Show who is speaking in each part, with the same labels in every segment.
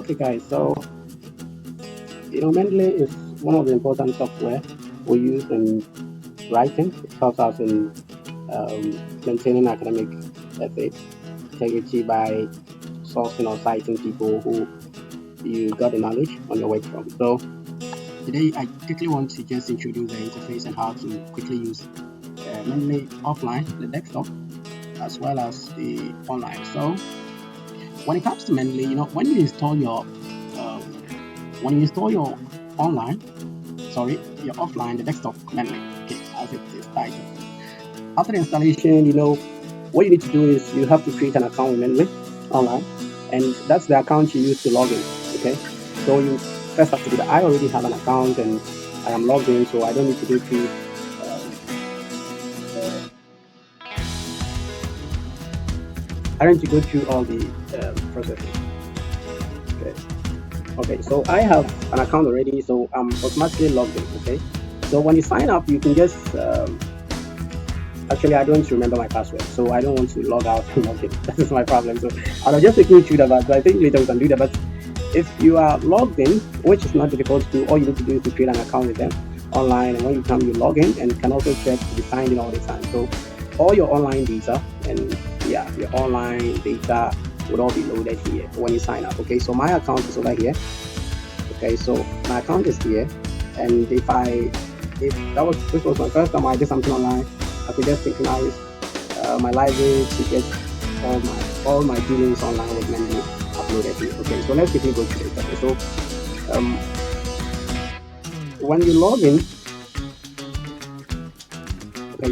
Speaker 1: Okay, guys. So Mendeley is one of the important software we use in writing. It helps us in maintaining academic ethics, integrity by sourcing or citing people who you got the knowledge on your work from. So today, I quickly want to just introduce the interface and how to quickly use Mendeley offline, the desktop, as well as the online. So when it comes to Mendeley, um, when you install your online, sorry, your offline, the desktop Mendeley, okay, as it is titled. After the installation, what you need to do is you have to create an account with Mendeley online, and that's the account you use to log in. Okay, so you first have to do that. I already have an account and I am logged in, so I don't need to go through. Uh, I don't need to go through all the processes. Okay. Okay, so I have an account already, so I'm automatically logged in. Okay, so when you sign up, you can just actually I don't remember my password, so I don't want to log out and log in. That is my problem. So I'll just take you through that, but I think later we can do that. But if you are logged in, which is not difficult to do, all you need to do is to create an account with them online, and when you come, you log in and can also check to be signed in all the time. So all your online data and your online data would all be loaded here when you sign up. Okay, so my account is over here. Okay, so my account is here, and if this was my first time I did something online, I could just synchronize my library to get all my dealings online with Mendeley uploaded here. Okay, so let's quickly go through this. Okay, so when you log in, the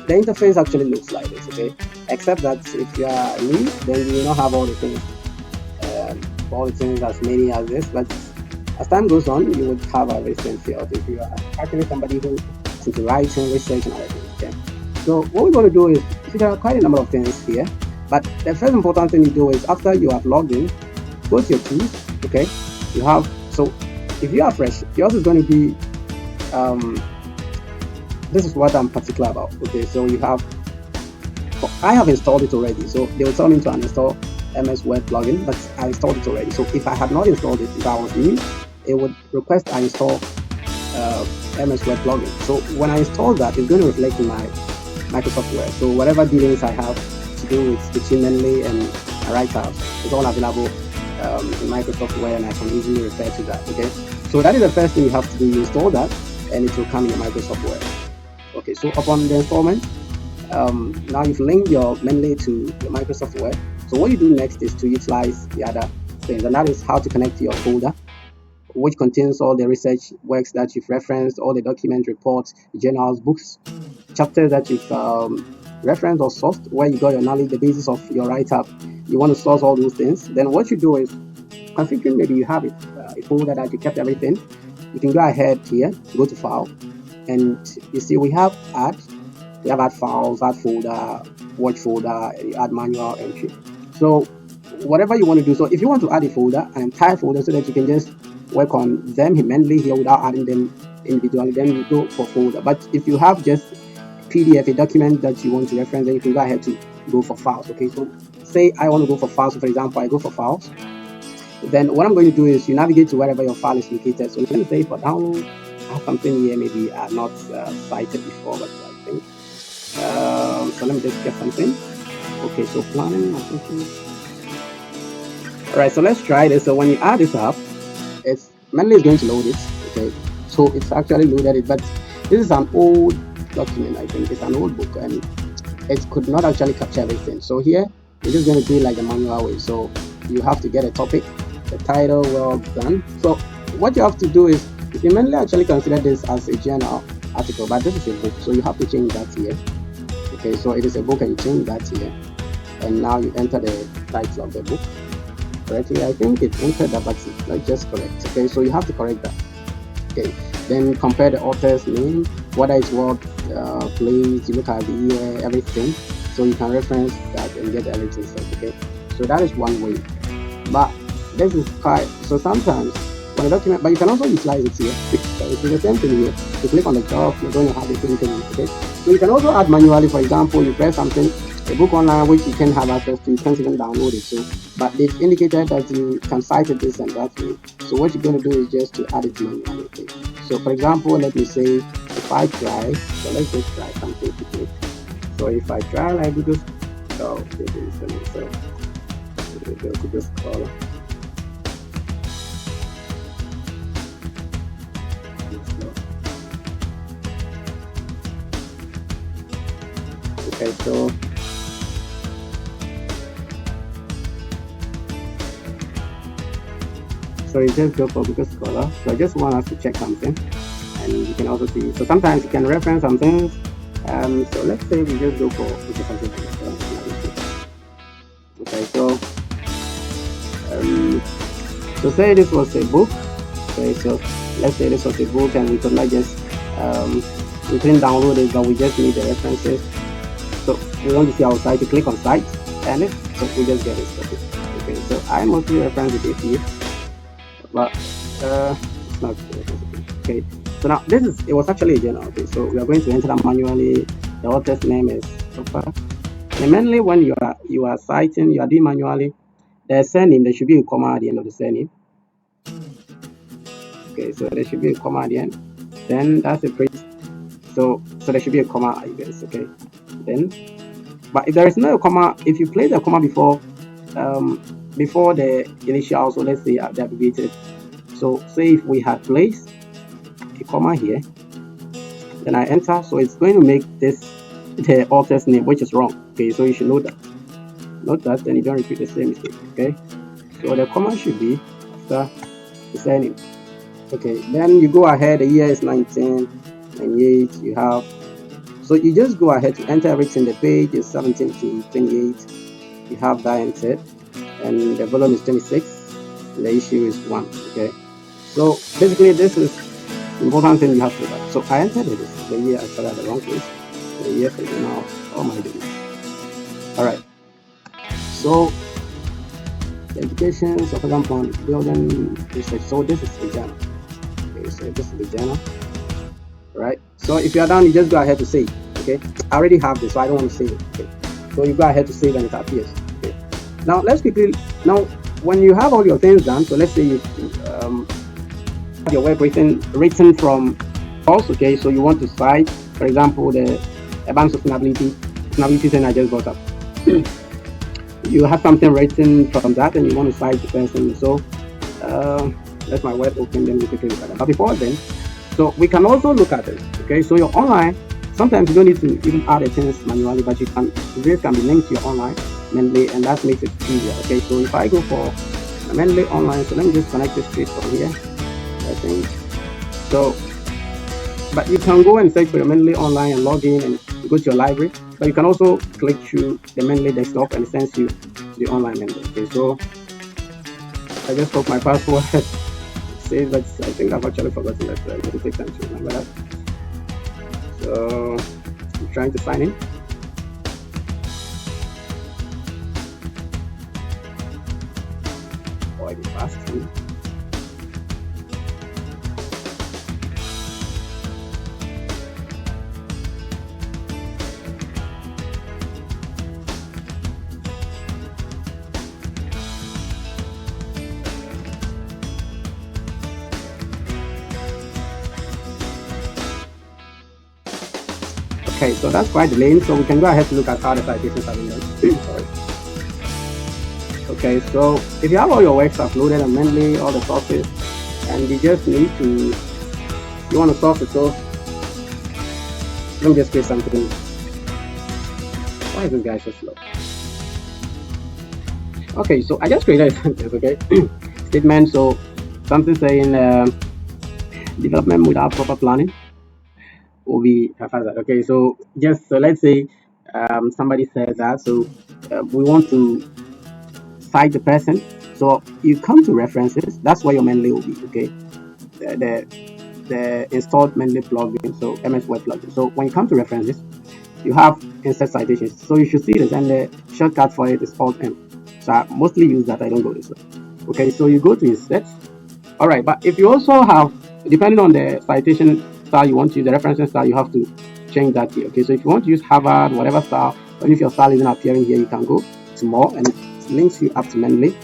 Speaker 1: interface actually looks like this. Okay, except that if you are new, then you will not have all the things as many as this. But as time goes on, you would have everything filled if you are actually somebody who is into writing, research, and everything. Okay, so what we're going to do is there are quite a number of things here, but the first important thing you do is after you have logged in, go to your tools. Okay, if you are fresh, yours is going to be this is what I'm particular about. Okay, so I have installed it already, so they will tell me to uninstall MS Word plugin, but I installed it already. So if I had not installed it, if I was new, it would request I install MS Word plugin. So when I install that, it's going to reflect in my Microsoft Word. So whatever dealings I have to do with teaching Mendeley and write-ups, it's all available in Microsoft Word, and I can easily refer to that. Okay, so that is the first thing you have to do. You install that, and it will come in your Microsoft Word. Okay, so upon the installment, now you've linked your Mendeley to your Microsoft Word. So what you do next is to utilize the other things, and that is how to connect to your folder, which contains all the research works that you've referenced, all the document reports, journals, books, chapters that you've referenced or sourced, where you got your knowledge, the basis of your write-up. You want to source all those things. Then what you do is, considering maybe you have a folder that you kept everything, you can go ahead here, go to File, and you see we have Add files, add folder, watch folder, and you add manual entry. So whatever you want to do, so if you want to add a folder, an entire folder, so that you can just work on them immediately here without adding them individually, then you go for folder. But if you have just PDF, a document that you want to reference, then you can go ahead to go for files. Okay, so say I want to go for files. So for example, I go for files. Then what I'm going to do is you navigate to wherever your file is located. So let me say for download, I have something here maybe I have not cited before, but I think so let me just get something. Okay, so planning, I think. Alright, so let's try this. So when you add this up, Mendeley is going to load it. Okay, so it's actually loaded it, but this is an old document. I think it's an old book, and it could not actually capture everything. So here we're just going to do it like the manual way. So you have to get a topic, the title, well done. So what you have to do is, you Mendeley actually consider this as a journal article, but this is a book, so you have to change that here. Okay, so it is a book, and you change that here, and now you enter the title of the book correctly. I think it entered that, but it's not just correct. Okay, so you have to correct that. Okay, then compare the author's name, whether it's what place, you look at the year, everything, so you can reference that and get everything set. Okay, so that is one way, but this is quite, so sometimes when a document, but you can also utilize it here. It's the same thing here. You click on the job, you're going to have the same thing. Okay, so you can also add manually. For example, you press something a book online which you can have access to, you can't even download it. So, but they've indicated that you can cite it this and that way. So what you're going to do is just to add it manually. Okay. So for example, let me say if I try, so let's just try something quickly. So if I try like Google, oh, this is so Google Scholar. Okay, so you just go for Google Scholar. So I just want us to check something, and you can also see. So sometimes you can reference some things. So let's say we just go for something. Okay, so say this was a book. Okay, so let's say this was a book, and we could not just we couldn't download it, but we just need the references. So we want to see our site. You click on site, and so we just get it. Okay, so I mostly reference it here, but it's not okay. So now it was actually a journal. Okay, so we are going to enter that manually. The author's name is Sofa. And mainly when you are citing, you are doing manually. The surname, there should be a comma at the end of the surname. Okay, so there should be a comma at the end. Then that's a phrase. So there should be a comma, I guess. Okay. Then, but if there is no comma, if you place a comma before the initial, so let's say the abbreviated. So say if we had placed a comma here, then I enter. So it's going to make this the author's name, which is wrong. Okay, so you should know that. Note that, then you don't repeat the same mistake. Okay, so the comma should be after the surname. Okay, then you go ahead. The year is 1998. You have, so you just go ahead to enter everything. The page is 17 to 28. You have that entered, and the volume is 26. And the issue is 1. Okay, so basically this is the important thing you have to do. So I entered the year. I started at the wrong place. The year for now. Oh my goodness. All right. So the education, so for example, building research. So this is the journal. Okay, so this is the journal. Right. So if you are done, you just go ahead to save. Okay. I already have this, so I don't want to save it. Okay. So you go ahead to save and it appears. Okay. Now let's quickly. Now when you have all your things done, so let's say you have your web written from false. Okay. So you want to cite, for example, the advanced sustainability thing I just brought up. You have something written from that and you want to cite the person. So let my web open, then we quickly look at it. But before then, so we can also look at it. Okay, so your online, sometimes you don't need to even add the things manually, but this can be linked to your online Mendeley, and that makes it easier. Okay, so if I go for Mendeley online, so let me just connect it straight from here. I think so. But you can go and search for your Mendeley online and log in and go to your library. But you can also click through the Mendeley desktop and it sends you to the online Mendeley. Okay, so I just hope my password says that. I think I've actually forgotten that. So I'm going to take time to remember that. So I'm trying to sign in. Oh, I did fast. Okay, so that's quite delaying, so we can go ahead to look at how the citations have been done. Sorry. Okay, so if you have all your works uploaded on Mendeley, all the sources, and you just need to, you want to source it, so let me just create something. Why is this guy so slow? Okay, so I just created a sentence, okay? Statement, so something saying development without proper planning will be haphazard. Okay, so let's say somebody says that, so we want to cite the person, so you come to references. That's where your Mendeley will be. Okay, the installed Mendeley plugin, so MS Word plugin. So when you come to references, you have insert citations. So you should see this, and the shortcut for it is Alt M. So I mostly use that. I don't go this way. Okay, so you go to insert. All right, but if you also have, depending on the citation style you want to use, the referencing style, you have to change that here. Okay, so if you want to use Harvard, whatever style, But if your style isn't appearing here, you can go to more and it links you up to Mendeley.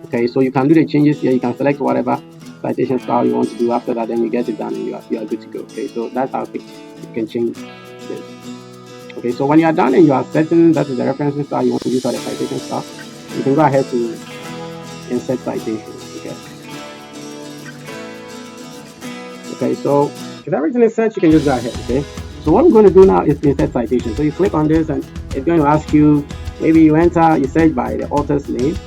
Speaker 1: Okay, so you can do the changes here. You can select whatever citation style you want to do. After that, then you get it done and you are good to go. Okay, so that's how quick you can change this. Okay, so when you are done and you are certain that is the referencing style you want to use or the citation style, you can go ahead to insert citations. Okay, so if everything is set, you can just go ahead. Okay, so what we're going to do now is insert citation. So you click on this and it's going to ask you, maybe you search by the author's name,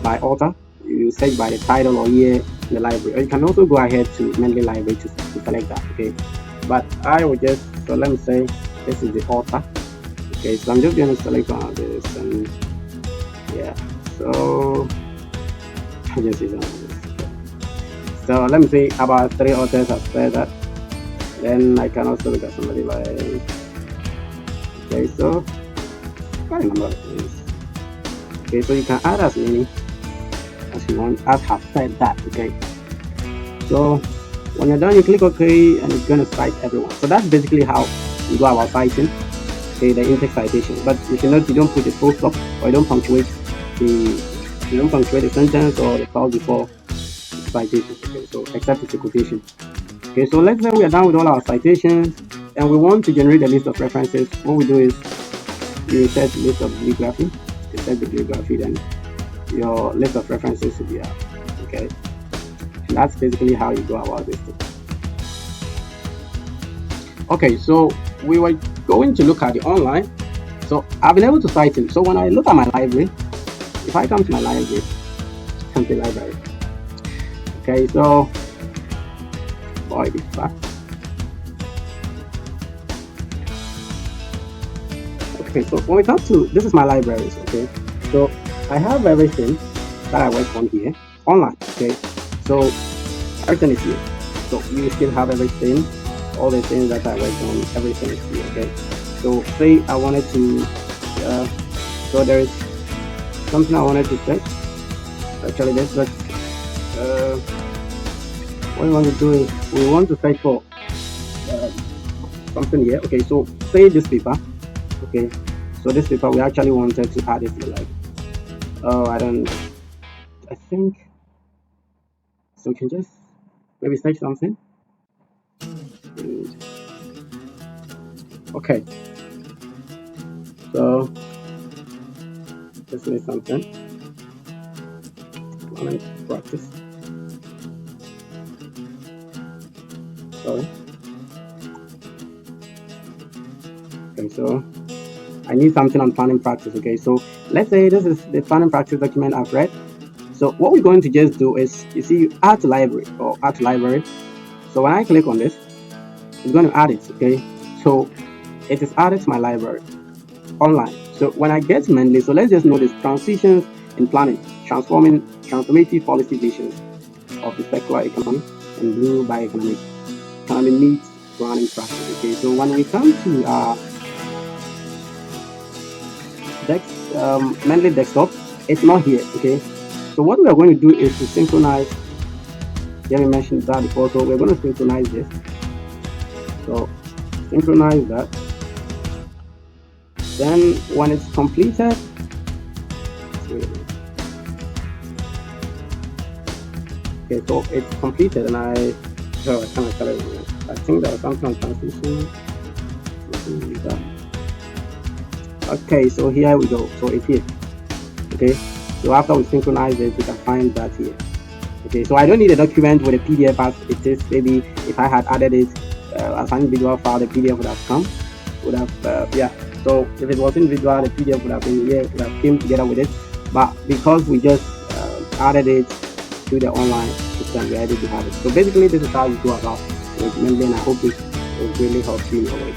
Speaker 1: by author, you search by the title or year in the library, or you can also go ahead to Mendeley library to select that. Okay, but I would just, so let me say this is the author. Okay, so I'm just going to select one of this and yeah, so I just use one of this. So let me see, about 3 authors have said that. Then I can also look at somebody like, okay, so quite a number of things. Okay, so you can add as many as you want, as have said that. Okay, so when you're done, you click OK and it's going to cite everyone. So that's basically how you go about citing, okay, the in-text citation. But you should note you don't put the full stop or you don't punctuate the sentence or the clause before citation. Okay, so except it's a quotation. Okay, so let's say we are done with all our citations and we want to generate a list of references. What we do is you set the list of bibliography. You set the bibliography, then your list of references will be out. Okay, and that's basically how you go about this thing. Okay, so we were going to look at the online. So I've been able to cite it. So when I look at my library, if I come to my library, country library. Okay, so boy, this back. Okay, so when we come to, this is my libraries. Okay, so I have everything that I work on here online. Okay, so everything is here. So you still have everything, all the things that I work on, everything is here. Okay, so say I wanted to, so there is something I wanted to check. Actually, this, but what we want to do is we want to search for something here. Okay, so say this paper. Okay, so this paper we actually wanted to add it to the library. Oh, I think so. We can just maybe search something. Okay, so this is something. Practice. Sorry. Okay, so I need something on planning practice. Okay, so let's say this is the planning practice document I've read. So what we're going to just do is, you see, add to library or add to library. So when I click on this, it's going to add it. Okay, so it is added to my library online. So when I get to Mendeley, so let's just notice transitions in planning, transformative policy visions of the circular economy and blue bioeconomy economy meets planning practice. Okay, so when we come to Mendeley desktop, it's not here. Okay, so what we are going to do is to synchronize. Here we mentioned that before, so we're going to synchronize this. So synchronize that. Then when it's completed, okay, so it's completed, and I think there was something on transition. Okay, so here we go. So it's here. Okay, so after we synchronize it, we can find that here. Okay, so I don't need a document with a PDF as it is. Maybe if I had added it as an individual file, the PDF would have come. Yeah. So if it was individual, the PDF would have been here, would have came together with it. But because we just added it to the online system, we're able to have it. So basically, this is how you go about it. And I hope it will really help you in your way.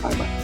Speaker 1: Bye bye.